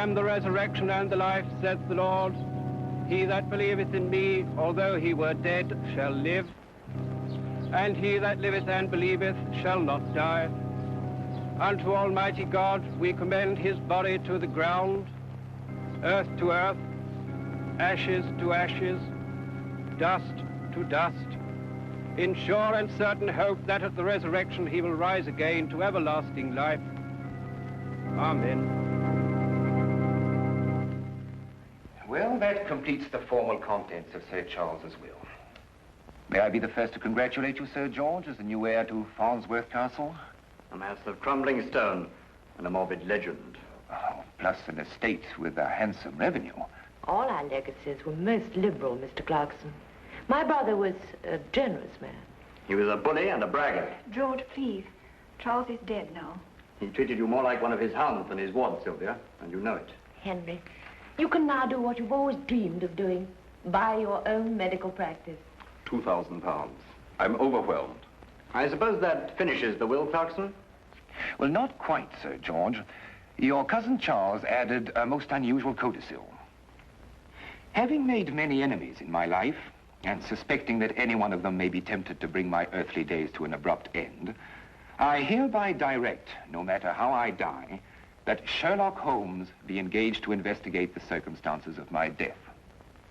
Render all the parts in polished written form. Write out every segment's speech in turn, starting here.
am the resurrection and the life, saith the Lord. He that believeth in me, although he were dead, shall live. And he that liveth and believeth shall not die. Unto Almighty God we commend his body to the ground, earth to earth, ashes to ashes, dust to dust, in sure and certain hope that at the resurrection he will rise again to everlasting life. Amen. Well, that completes the formal contents of Sir Charles's will. May I be the first to congratulate you, Sir George, as the new heir to Farnsworth Castle? A mass of crumbling stone and a morbid legend. Oh, plus an estate with a handsome revenue. All our legacies were most liberal, Mr. Clarkson. My brother was a generous man. He was a bully and a braggart. George, please. Charles is dead now. He treated you more like one of his hounds than his ward, Sylvia, and you know it. Henry, you can now do what you've always dreamed of doing. Buy your own medical practice. £2,000. I'm overwhelmed. I suppose that finishes the will, Clarkson? Well, not quite, Sir George. Your cousin Charles added a most unusual codicil. Having made many enemies in my life, and suspecting that any one of them may be tempted to bring my earthly days to an abrupt end, I hereby direct, no matter how I die, that Sherlock Holmes be engaged to investigate the circumstances of my death.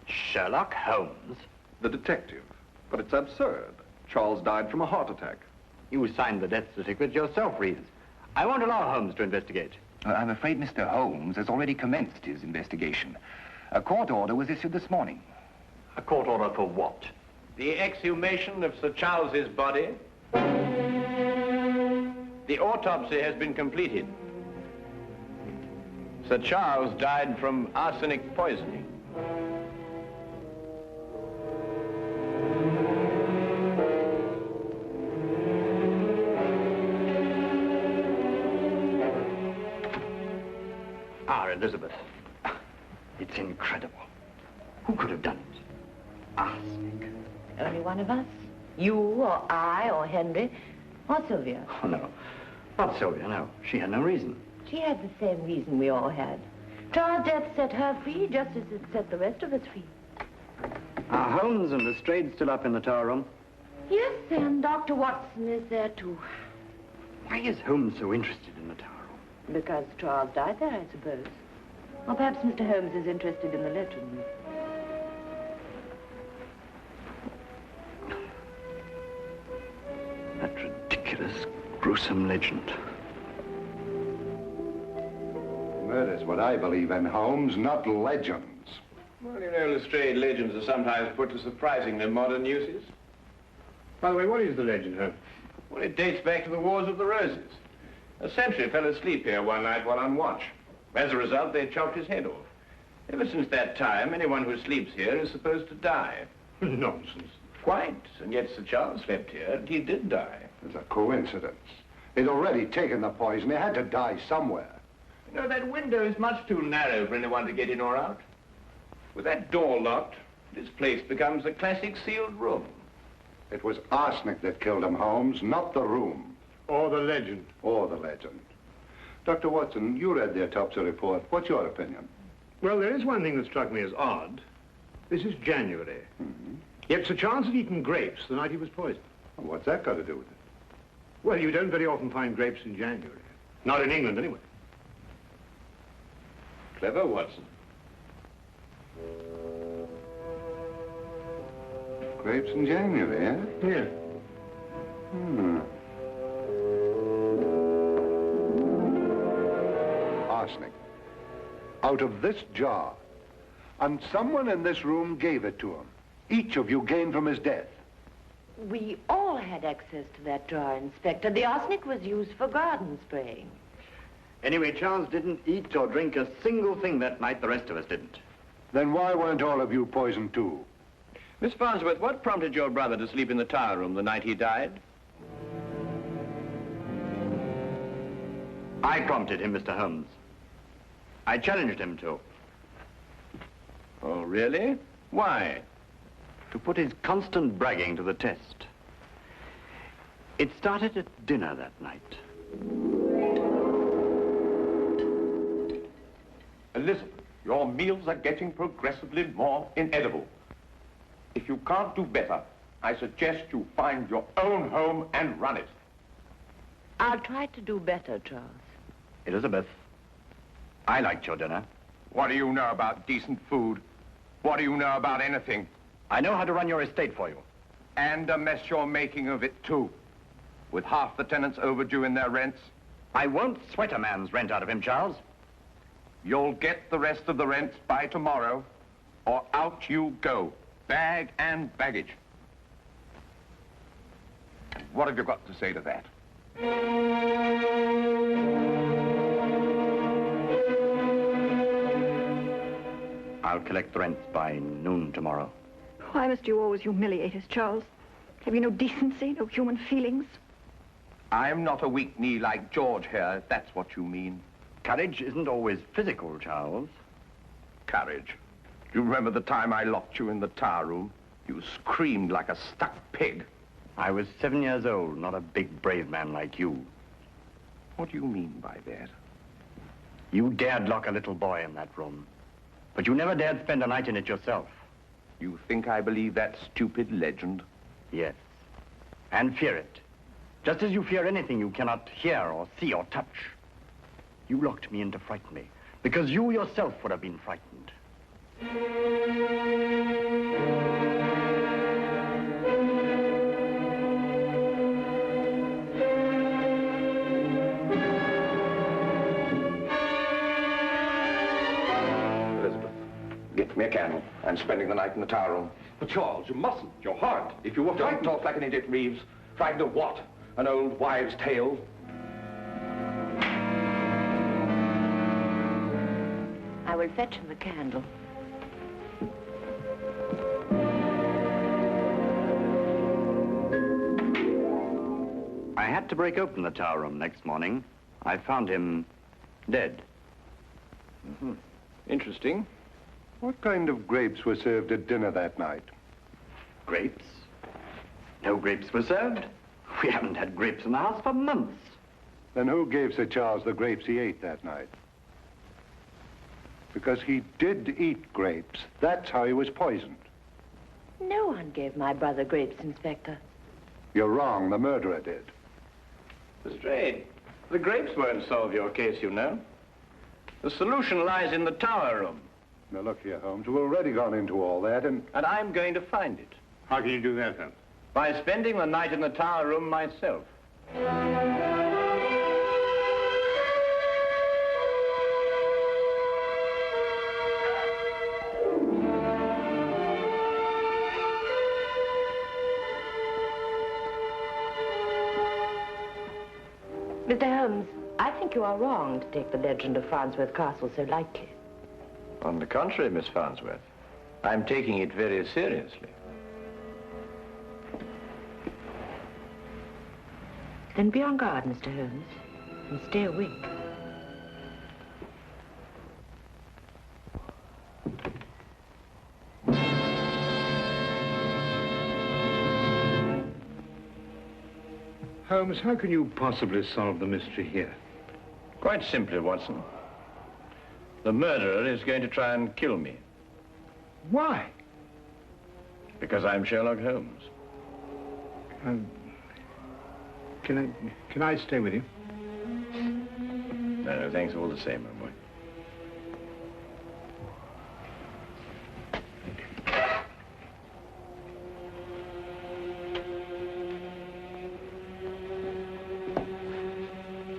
Sherlock Holmes? The detective. But it's absurd. Charles died from a heart attack. You signed the death certificate yourself, Reeves. I won't allow Holmes to investigate. I'm afraid Mr. Holmes has already commenced his investigation. A court order was issued this morning. A court order for what? The exhumation of Sir Charles's body. The autopsy has been completed. Sir Charles died from arsenic poisoning. Elizabeth. It's incredible. Who could have done it? Arsenic. Only one of us. You or I or Henry or Sylvia. Oh, no. Not Sylvia, no. She had no reason. She had the same reason we all had. Charles' death set her free just as it set the rest of us free. Are Holmes and Lestrade still up in the tower room? Yes, and Dr. Watson is there too. Why is Holmes so interested in the tower room? Because Charles died there, I suppose. Or perhaps Mr. Holmes is interested in the legend. That ridiculous, gruesome legend. Murder's what I believe in, Holmes, not legends. Well, you know, Lestrade, legends are sometimes put to surprisingly modern uses. By the way, what is the legend, Holmes? Well, it dates back to the Wars of the Roses. A sentry fell asleep here one night while on watch. As a result, they chopped his head off. Ever since that time, anyone who sleeps here is supposed to die. Nonsense. Quite. And yet Sir Charles slept here, and he did die. It's a coincidence. He'd already taken the poison. He had to die somewhere. You know, that window is much too narrow for anyone to get in or out. With that door locked, this place becomes a classic sealed room. It was arsenic that killed him, Holmes, not the room. Or the legend. Or the legend. Dr. Watson, you read the autopsy report. What's your opinion? Well, there is one thing that struck me as odd. This is January. Mm-hmm. Yet Sir Charles had eaten grapes the night he was poisoned. Well, what's that got to do with it? Well, you don't very often find grapes in January. Not in England, anyway. Clever, Watson. Grapes in January, eh? Yeah. Arsenic. Out of this jar. And someone in this room gave it to him. Each of you gained from his death. We all had access to that jar, Inspector. The arsenic was used for garden spraying. Anyway, Charles didn't eat or drink a single thing that night. The rest of us didn't. Then why weren't all of you poisoned too? Miss Farnsworth, what prompted your brother to sleep in the tower room the night he died? I prompted him, Mr. Holmes. I challenged him to. Oh, really? Why? To put his constant bragging to the test. It started at dinner that night. Elizabeth, your meals are getting progressively more inedible. If you can't do better, I suggest you find your own home and run it. I'll try to do better, Charles. Elizabeth, I liked your dinner. What do you know about decent food? What do you know about anything? I know how to run your estate for you. And a mess you're making of it, too. With half the tenants overdue in their rents. I won't sweat a man's rent out of him, Charles. You'll get the rest of the rent by tomorrow, or out you go, bag and baggage. What have you got to say to that? I'll collect the rents by noon tomorrow. Why must you always humiliate us, Charles? Have you no decency, no human feelings? I'm not a weak knee like George here, if that's what you mean. Courage isn't always physical, Charles. Courage. Do you remember the time I locked you in the tower room? You screamed like a stuck pig. I was 7 years old, not a big, brave man like you. What do you mean by that? You dared lock a little boy in that room, but you never dared spend a night in it yourself. You think I believe that stupid legend? Yes, and fear it. Just as you fear anything you cannot hear or see or touch. You locked me in to frighten me, because you yourself would have been frightened. Elizabeth, get me a candle. I'm spending the night in the tower room. But Charles, you mustn't. You're hard. If you were Don't frightened... talk like an idiot, Reeves. Frightened of what? An old wives' tale? I will fetch him a candle. I had to break open the tower room next morning. I found him dead. Mm-hmm. Interesting. What kind of grapes were served at dinner that night? Grapes? No grapes were served. We haven't had grapes in the house for months. Then who gave Sir Charles the grapes he ate that night? Because he did eat grapes. That's how he was poisoned. No one gave my brother grapes, Inspector. You're wrong. The murderer did. Lestrade, the grapes won't solve your case, you know. The solution lies in the tower room. Now, look here, Holmes. We've already gone into all that, and I'm going to find it. How can you do that, Holmes? By spending the night in the tower room myself. Mr. Holmes, I think you are wrong to take the legend of Farnsworth Castle so lightly. On the contrary, Miss Farnsworth, I'm taking it very seriously. Then be on guard, Mr. Holmes, and stay awake. Holmes, how can you possibly solve the mystery here? Quite simply, Watson. The murderer is going to try and kill me. Why? Because I'm Sherlock Holmes. Can I stay with you? No, thanks all the same, my boy.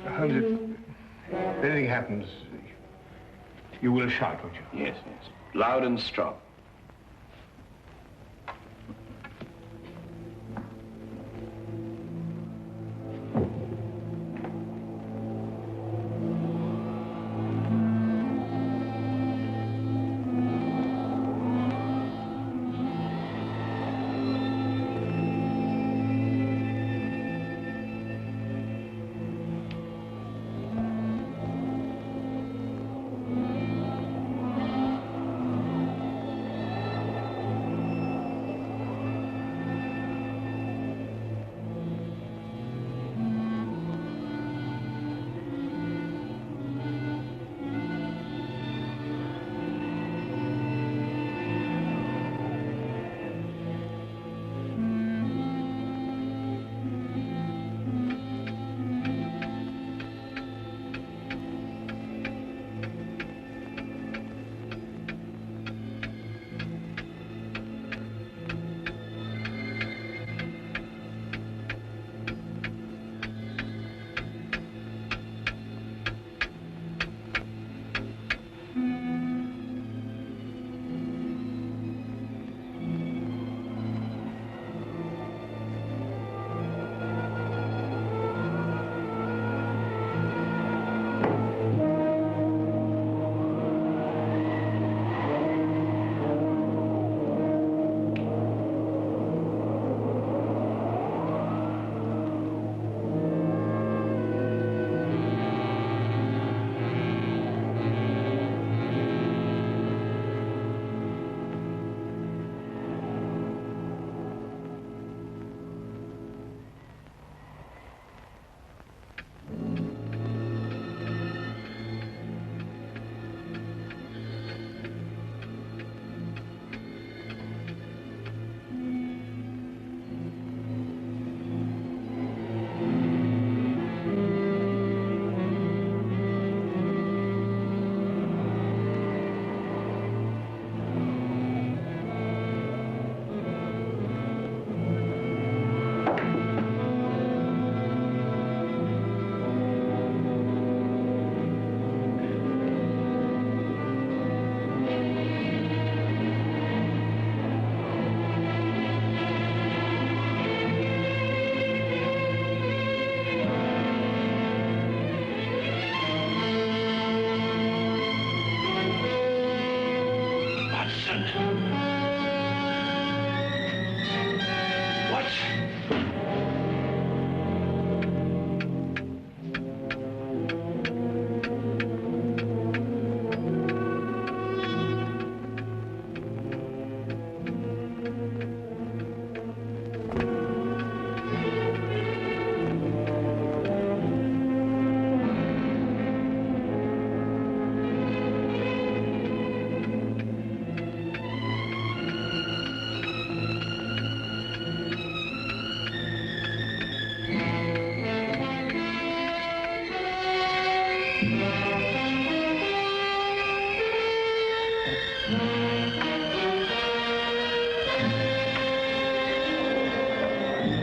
Holmes, if anything happens, you will shout, won't you? Yes, yes. Loud and strong.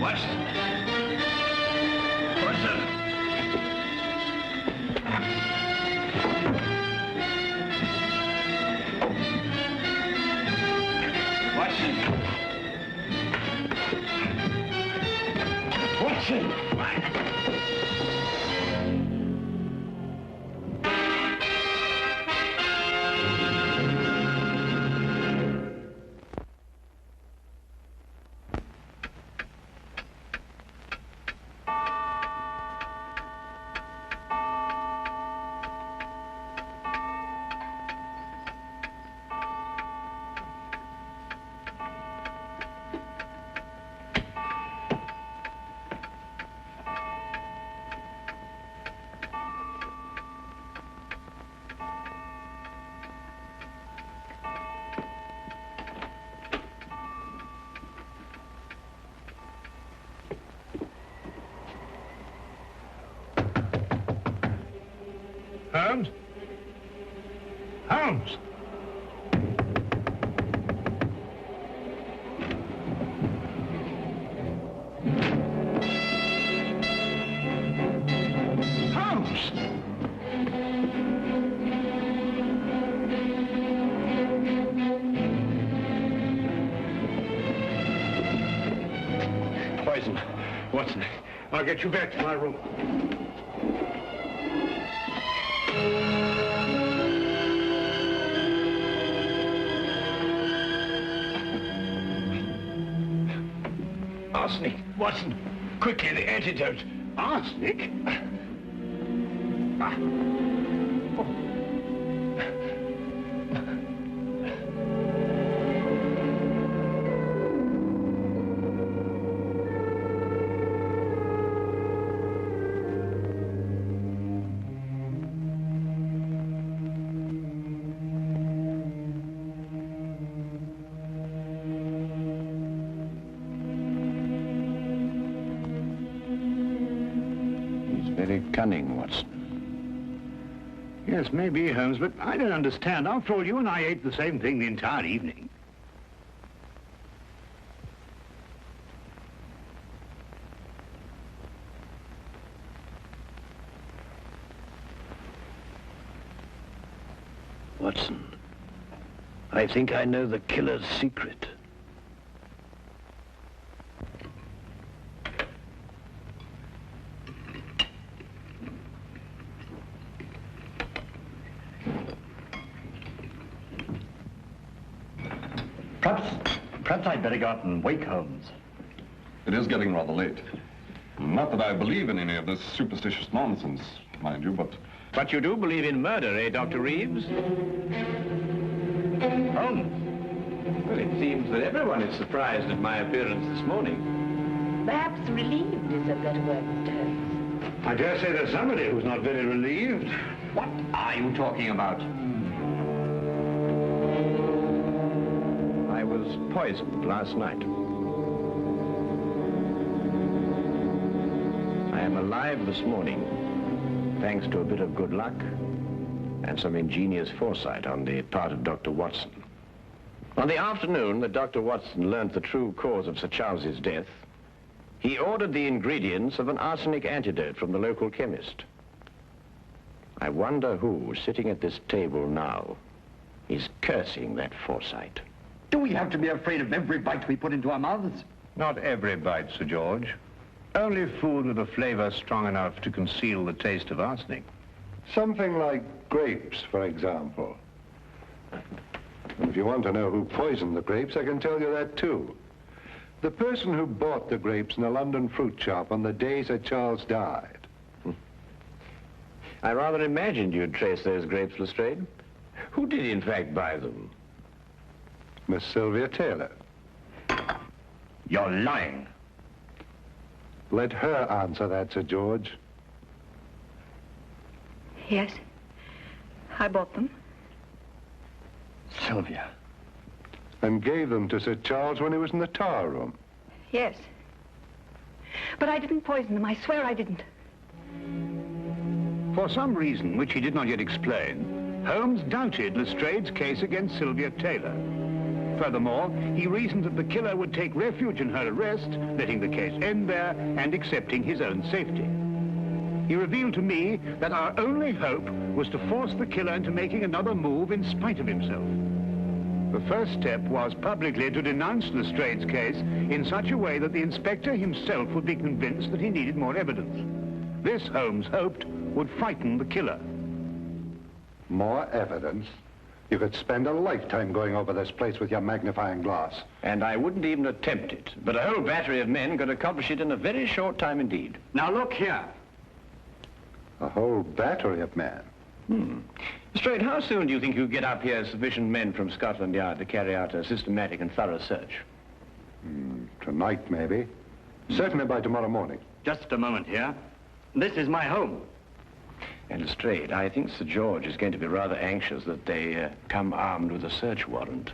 Watson! Watson! Watson! Watson! Holmes? Holmes! Holmes! Poison. Watson, I'll get you back to my room. Arsenic. Watson, quickly, the antidote. Arsenic? Very cunning, Watson. Yes, maybe, Holmes, but I don't understand. After all, you and I ate the same thing the entire evening. Watson, I think I know the killer's secret. Perhaps I'd better go out and wake Holmes. It is getting rather late. Not that I believe in any of this superstitious nonsense, mind you, but... But you do believe in murder, eh, Dr. Reeves? Holmes? Well, it seems that everyone is surprised at my appearance this morning. Perhaps relieved is a better word, Mr. Holmes. I dare say there's somebody who's not very relieved. What are you talking about? I was poisoned last night. I am alive this morning, thanks to a bit of good luck and some ingenious foresight on the part of Dr. Watson. On the afternoon that Dr. Watson learned the true cause of Sir Charles's death, he ordered the ingredients of an arsenic antidote from the local chemist. I wonder who, sitting at this table now, is cursing that foresight. Do we have to be afraid of every bite we put into our mouths? Not every bite, Sir George. Only food with a flavor strong enough to conceal the taste of arsenic. Something like grapes, for example. And if you want to know who poisoned the grapes, I can tell you that too. The person who bought the grapes in a London fruit shop on the day Sir Charles died. I rather imagined you'd trace those grapes, Lestrade. Who did in fact buy them? Miss Sylvia Taylor. You're lying. Let her answer that, Sir George. Yes. I bought them. Sylvia. And gave them to Sir Charles when he was in the tower room. Yes. But I didn't poison them. I swear I didn't. For some reason, which he did not yet explain, Holmes doubted Lestrade's case against Sylvia Taylor. Furthermore, he reasoned that the killer would take refuge in her arrest, letting the case end there and accepting his own safety. He revealed to me that our only hope was to force the killer into making another move in spite of himself. The first step was publicly to denounce Lestrade's case in such a way that the inspector himself would be convinced that he needed more evidence. This, Holmes hoped, would frighten the killer. More evidence? You could spend a lifetime going over this place with your magnifying glass. And I wouldn't even attempt it. But a whole battery of men could accomplish it in a very short time indeed. Now look here. A whole battery of men? Lestrade, how soon do you think you'll get up here sufficient men from Scotland Yard to carry out a systematic and thorough search? Tonight, maybe. Certainly by tomorrow morning. Just a moment here. This is my home. And Lestrade, I think Sir George is going to be rather anxious that they come armed with a search warrant.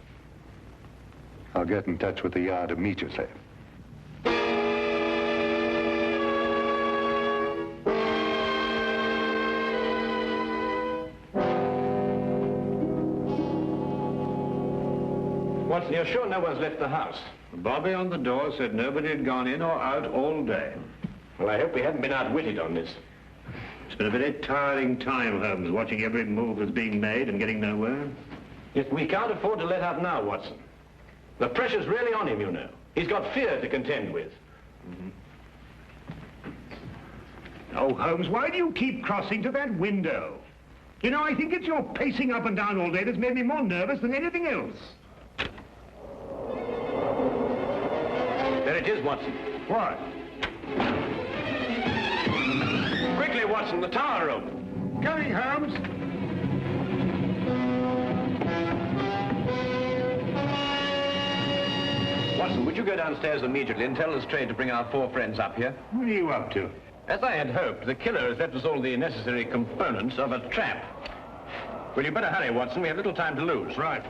I'll get in touch with the Yard immediately. Watson, you're sure no one's left the house? Bobby on the door said nobody had gone in or out all day. Well, I hope we haven't been outwitted on this. It's been a very tiring time, Holmes, watching every move that's being made and getting nowhere. Yes, we can't afford to let up now, Watson. The pressure's really on him, you know. He's got fear to contend with. Oh, Holmes, why do you keep crossing to that window? You know, I think it's your pacing up and down all day that's made me more nervous than anything else. There it is, Watson. What? Quickly, Watson, the tower room. Coming, Holmes. Watson, would you go downstairs immediately and tell Lestrade to bring our 4 friends up here? What are you up to? As I had hoped, the killer has left us all the necessary components of a trap. Well, you better hurry, Watson. We have little time to lose. Right.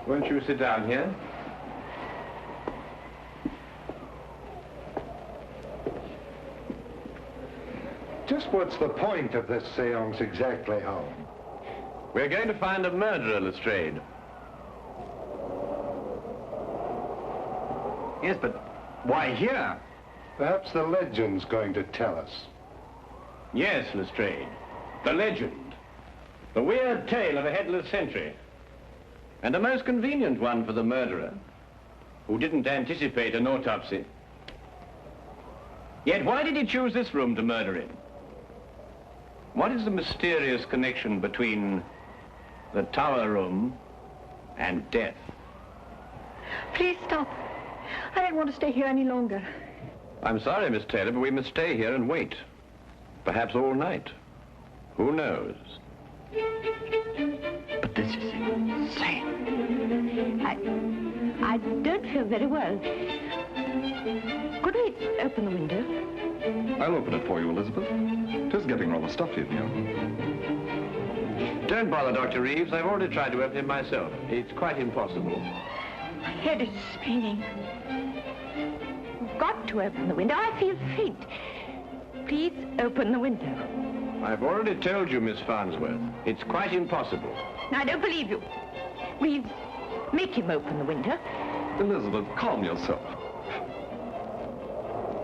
Won't you sit down here? Just what's the point of this seance exactly, Holmes? We're going to find a murderer, Lestrade. Yes, but why here? Perhaps the legend's going to tell us. Yes, Lestrade. The legend. The weird tale of a headless sentry. And a most convenient one for the murderer, who didn't anticipate an autopsy. Yet why did he choose this room to murder in? What is the mysterious connection between the tower room and death? Please stop. I don't want to stay here any longer. I'm sorry, Miss Taylor, but we must stay here and wait. Perhaps all night. Who knows? But this is insane. I don't feel very well. Could we open the window? I'll open it for you, Elizabeth. It is getting rather stuffy in here. Don't bother, Dr. Reeves. I've already tried to open it myself. It's quite impossible. My head is spinning. We've got to open the window. I feel faint. Please open the window. I've already told you, Miss Farnsworth. It's quite impossible. I don't believe you. Reeves, make him open the window. Elizabeth, calm yourself.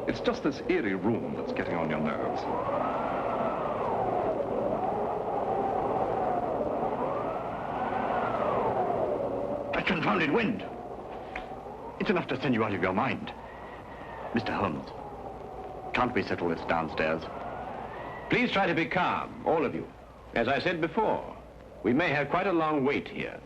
It's just this eerie room that's getting on your nerves. That confounded wind. It's enough to send you out of your mind. Mr. Holmes, can't we settle this downstairs? Please try to be calm, all of you. As I said before, we may have quite a long wait here.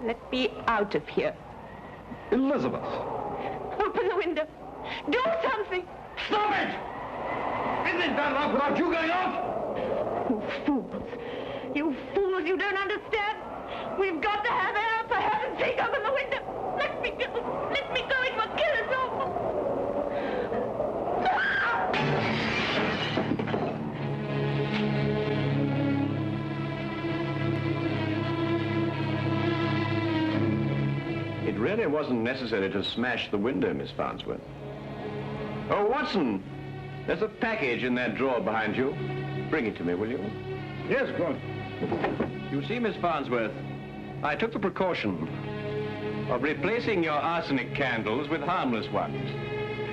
Let me out of here. Elizabeth! Open the window. Do something. Stop it! Isn't it bad enough without you going off? You fools. You fools, you don't understand. We've got to have air. For heaven's sake, open the window. Let me go. Let me go. It will kill us all. really wasn't necessary to smash the window, Miss Farnsworth. Oh, Watson, there's a package in that drawer behind you. Bring it to me, will you? Yes, go on. You see, Miss Farnsworth, I took the precaution of replacing your arsenic candles with harmless ones.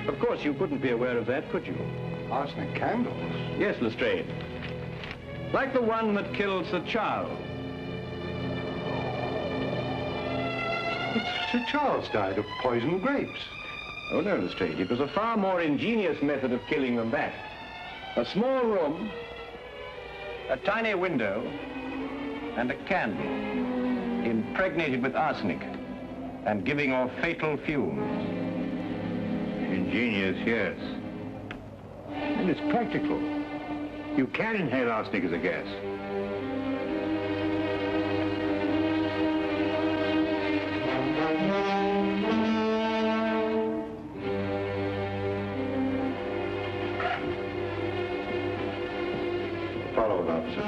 Of course, you couldn't be aware of that, could you? Arsenic candles? Yes, Lestrade. Like the one that killed Sir Charles. But Sir Charles died of poisoned grapes. Oh, no, Lestrade. It was a far more ingenious method of killing than that. A small room, a tiny window, and a candle impregnated with arsenic and giving off fatal fumes. Ingenious, yes. And it's practical. You can inhale arsenic as a gas. Follow it, officer.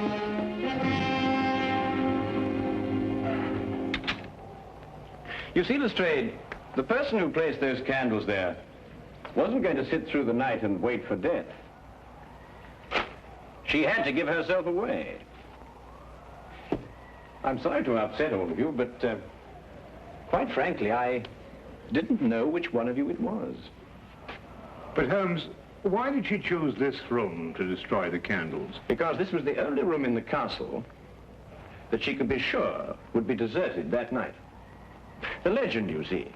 You see, Lestrade, the person who placed those candles there wasn't going to sit through the night and wait for death. She had to give herself away. I'm sorry to upset all of you, but quite frankly, I didn't know which one of you it was. But Holmes, why did she choose this room to destroy the candles? Because this was the only room in the castle that she could be sure would be deserted that night. The legend, you see,